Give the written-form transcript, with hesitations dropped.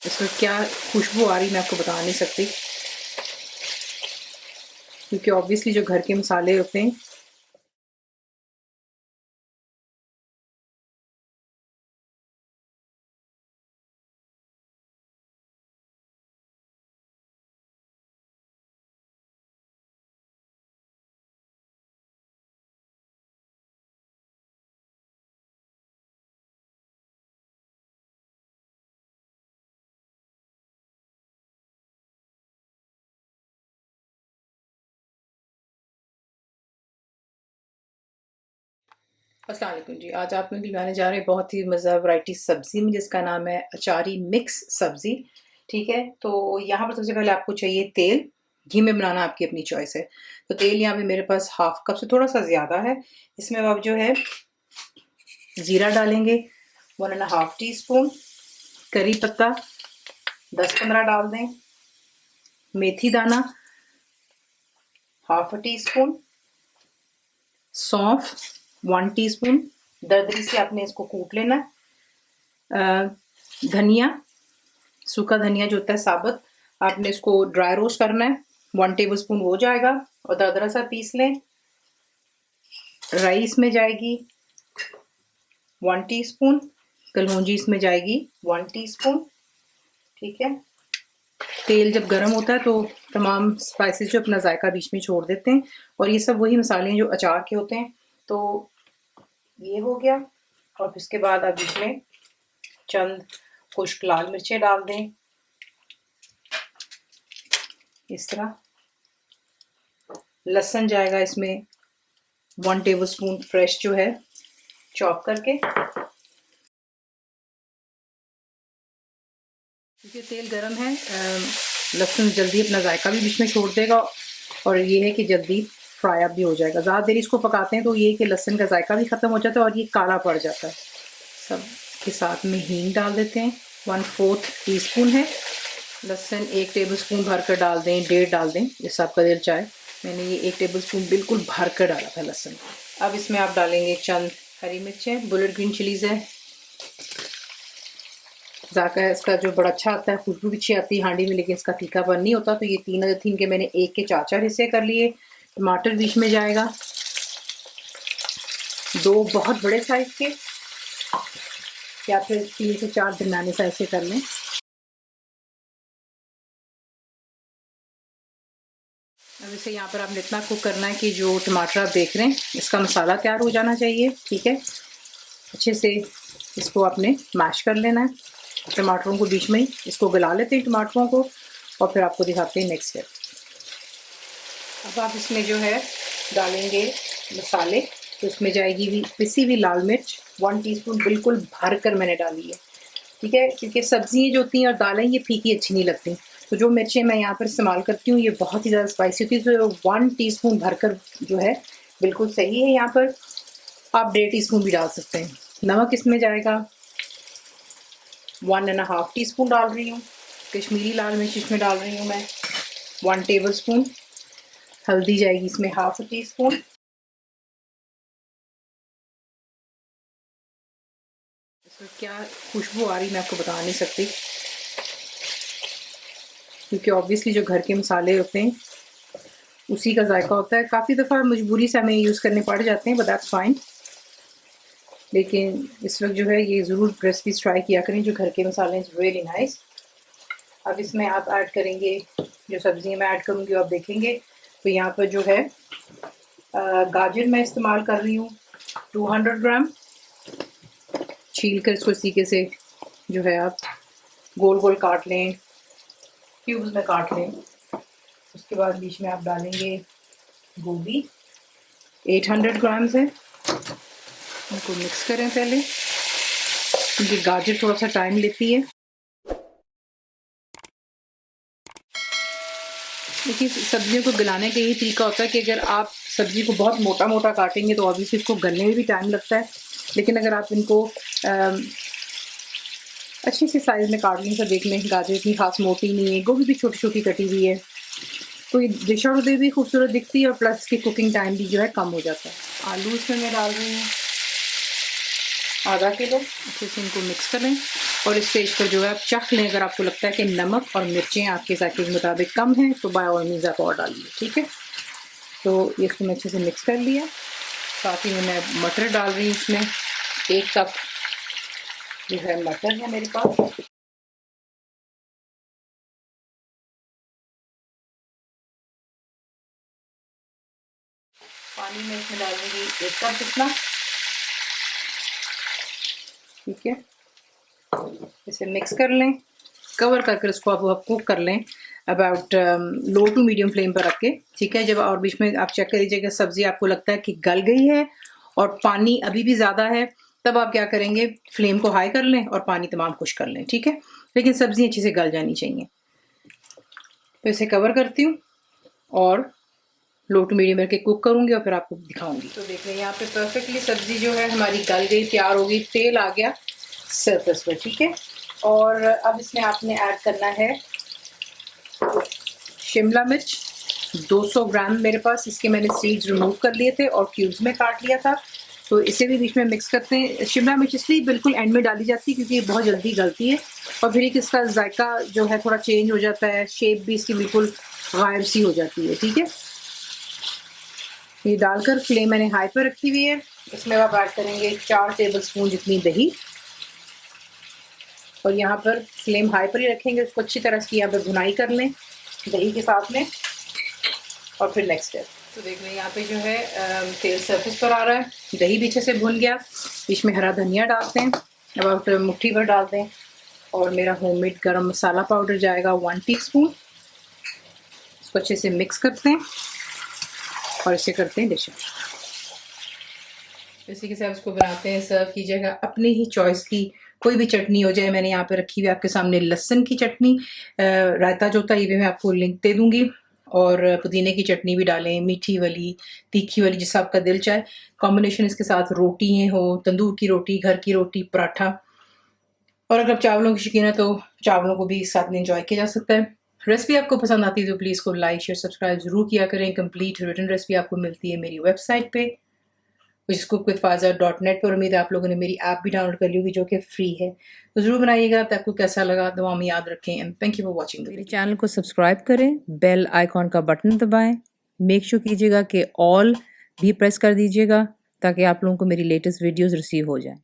इसमें क्या खुशबू आ रही मैं आपको बता नहीं सकती, क्योंकि ऑब्वियसली जो घर के मसाले होते हैं अस्सलाम वालेकुम जी। आज आप लोगों के लिए बनाने जा रहे हैं बहुत ही मज़ा वैरायटी सब्ज़ी में, जिसका नाम है अचारी मिक्स सब्ज़ी। ठीक है, तो यहाँ पर सबसे पहले आपको चाहिए तेल। घी में बनाना आपकी अपनी चॉइस है। तो तेल यहाँ पे मेरे पास हाफ कप से थोड़ा सा ज़्यादा है। इसमें आप जो है ज़ीरा डालेंगे 1.5 टीस्पून, करी पत्ता 10-15 डाल दें, मेथी दाना हाफ टी स्पून, सौंफ 1 टीस्पून, दरदरी से आपने इसको कूट लेना है। धनिया, सूखा धनिया जो होता है साबुत, आपने इसको ड्राई रोस्ट करना है, 1 टेबलस्पून हो जाएगा और दरदरा सा पीस लें। राई इसमें जाएगी 1 टीस्पून, कलौंजी इसमें जाएगी 1 टीस्पून। ठीक है, तेल जब गर्म होता है तो तमाम स्पाइसेस जो अपना जायका बीच में छोड़ देते हैं, और ये सब वही मसाले हैं जो अचार के होते हैं। तो ये हो गया, और इसके बाद आप इसमें चंद खुश्क लाल मिर्चें डाल दें इस तरह। लहसुन जाएगा इसमें 1 टेबलस्पून फ्रेश जो है चॉप करके। क्योंकि तेल गरम है, लहसुन जल्दी अपना जायका भी बीच में छोड़ देगा, और ये है कि जल्दी फ्राई अप भी हो जाएगा। ज़्यादा देर इसको पकाते हैं तो ये कि लहसुन का जायका भी ख़त्म हो जाता है और ये काला पड़ जाता है। सब के साथ में हींग डाल देते हैं, 1/4 टीस्पून है। लहसुन 1 टेबलस्पून भर कर डाल दें, 1.5 डाल दें, जैसा आपका दिल चाहे। मैंने ये 1 टेबलस्पून बिल्कुल भर कर डाला था लहसुन। अब इसमें आप डालेंगे चंद हरी मिर्चें, बुलेट ग्रीन चिलीज़ है। जायका इसका जो बड़ा अच्छा आता है, खुशबू भी अच्छी आती है हांडी में, लेकिन इसका तीखापन नहीं होता। तो ये 3 के मैंने 1 के 4 हिस्से कर लिए। टमाटर बीच में जाएगा, 2 बहुत बड़े साइज के, या फिर 3 से 4 दरमियाने साइज के कर लें। अब इसे यहाँ पर आपने इतना कुक करना है कि जो टमाटर आप देख रहे हैं इसका मसाला तैयार हो जाना चाहिए। ठीक है, अच्छे से इसको आपने मैश कर लेना है। टमाटरों को बीच में ही इसको गला लेते हैं टमाटरों को, और फिर आपको दिखाते हैं नेक्स्ट स्टेप। अब आप इसमें जो है डालेंगे मसाले। तो इसमें जाएगी भी पिसी हुई लाल मिर्च 1 टीस्पून, बिल्कुल भर कर मैंने डाली है। ठीक है, क्योंकि सब्जियाँ जो होती हैं और दालें ये फीकी अच्छी नहीं लगती। तो जो मिर्चें मैं यहाँ पर इस्तेमाल करती हूँ ये बहुत ही ज़्यादा स्पाइसी होती है, तो 1 टीस्पून भरकर जो है बिल्कुल सही है। यहाँ पर आप 1.5 टीस्पून भी डाल सकते हैं। नमक इसमें जाएगा 1.5 टीस्पून डाल रही हूँ। कश्मीरी लाल मिर्च इसमें डाल रही हूँ मैं 1 टेबलस्पून। हल्दी जाएगी इसमें हाफ टी स्पून। इसमें क्या खुशबू आ रही मैं आपको बता नहीं सकती, क्योंकि ऑब्वियसली जो घर के मसाले होते हैं उसी का जायका होता है। काफ़ी दफ़ा मजबूरी से हमें यूज़ करने पड़ जाते हैं, बट दैट्स फाइन। लेकिन इस वक्त जो है ये ज़रूर रेसिपीज ट्राई किया करें, जो घर के मसाले हैं, रियली नाइस। अब इसमें आप ऐड करेंगे जो सब्जियां मैं ऐड करूँगी, आप देखेंगे। तो यहाँ पर जो है गाजर मैं इस्तेमाल कर रही हूँ 200 ग्राम। छील कर इसको सीके से जो है आप गोल गोल काट लें, क्यूब्स में काट लें। उसके बाद बीच में आप डालेंगे गोभी 800 ग्राम्स है। उनको मिक्स करें पहले, क्योंकि गाजर थोड़ा सा टाइम लेती है। देखिए, सब्जियों को गलाने का यही तरीका होता है कि अगर आप सब्जी को बहुत मोटा मोटा काटेंगे तो ऑब्वियसली इसको गलने में भी टाइम लगता है। लेकिन अगर आप इनको अच्छी सी साइज़ में काट लें, तो देख लें गाजर इतनी खास मोटी नहीं है, गोभी भी छोटी छोटी कटी हुई है, तो ये डिश आउट भी खूबसूरत दिखती है, और प्लस इसकी कुकिंग टाइम भी जो है कम हो जाता है। आलू इसमें मैं डाल रही हूँ आधा किलो। अच्छे से इनको मिक्स करें। और इस स्टेज पर जो है आप चख लें, अगर आपको लगता है कि नमक और मिर्चें आपके जायके के मुताबिक कम हैं तो बाय ऑल मीन्स आप और डालिए, ठीक है। तो इसको मैं अच्छे से मिक्स कर लिया। साथ ही में मैं मटर डाल रही हूँ इसमें, 1 कप जो है मटर है मेरे पास। पानी में इसमें डालूंगी 1 कप जितना, ठीक है। इसे मिक्स कर लें, कवर करके इसको आप कुक कर लें about low to medium flame पर रख के, ठीक है। जब और बीच में आप चेक कर लीजिएगा सब्ज़ी आपको लगता है कि गल गई है और पानी अभी भी ज़्यादा है, तब आप क्या करेंगे, फ्लेम को हाई कर लें और पानी तमाम खुश कर लें, ठीक है। लेकिन सब्ज़ी अच्छे से गल जानी चाहिए। तो इसे कवर करती हूँ और लो टू मीडियम करके कुक करूँगी और फिर आपको दिखाऊंगी। तो देख लें यहाँ पे परफेक्टली सब्ज़ी जो है हमारी गल गई, तैयार हो गई, तेल आ गया सरफेस पर, ठीक है। और अब इसमें आपने ऐड करना है शिमला मिर्च 200 ग्राम मेरे पास, इसके मैंने सीड्स रिमूव कर लिए थे और क्यूब्स में काट लिया था। तो इसे भी बीच में मिक्स करते हैं। शिमला मिर्च इसलिए बिल्कुल एंड में डाली जाती है क्योंकि ये बहुत जल्दी गलती है और फिर एक इसका जायका जो है थोड़ा चेंज हो जाता है, शेप भी इसकी बिल्कुल गायब सी हो जाती है, ठीक है। ये डालकर फ्लेम मैंने हाई पर रखी हुई है। इसमें आप ऐड करेंगे 4 टेबलस्पून जितनी दही और यहाँ पर फ्लेम हाई पर ही रखेंगे, उसको अच्छी तरह से यहाँ पर भुनाई कर लें दही के साथ में। और फिर नेक्स्ट स्टेप, तो देख लें यहाँ पे जो है तेल सरफेस पर आ रहा है, दही भी अच्छे से भुन गया। बीच में हरा धनिया डालते हैं, अबाउट मुट्ठी भर डालते हैं और मेरा होममेड गरम मसाला पाउडर जाएगा 1 टीस्पून। इसको अच्छे से मिक्स करते हैं और इसे करते हैं डिश। इसी के साथ इसको बनाते हैं, सर्व कीजिएगा अपने ही चॉइस की कोई भी चटनी हो जाए। मैंने यहाँ पे रखी हुई आपके सामने लहसुन की चटनी, रायता जो होता है ये भी मैं आपको लिंक दे दूंगी, और पुदीने की चटनी भी डालें, मीठी वाली, तीखी वाली, जिससे आपका दिल चाहे। कॉम्बिनेशन इसके साथ रोटी हो, तंदूर की रोटी, घर की रोटी, पराठा, और अगर चावलों की शौकीन है तो चावलों को भी इस साथ में इंजॉय किया जा सकता है। रेसिपी आपको पसंद आती है तो प्लीज़ को लाइक शेयर सब्सक्राइब जरूर किया करें। कंप्लीट रिटन रेसिपी आपको मिलती है मेरी वेबसाइट पे cookwithfaza.net पर। उम्मीद है आप लोगों ने मेरी ऐप भी डाउनलोड कर ली होगी जो कि फ्री है, तो ज़रूर बनाइएगा। तो आपको कैसा लगा दुआ में याद रखें and thank you for watching. मेरे चैनल को सब्सक्राइब करें, बेल आइकॉन का बटन दबाएं, मेक श्योर कीजिएगा कि ऑल भी प्रेस कर दीजिएगा ताकि आप लोगों को मेरी लेटेस्ट वीडियोज़ रिसीव हो जाएं।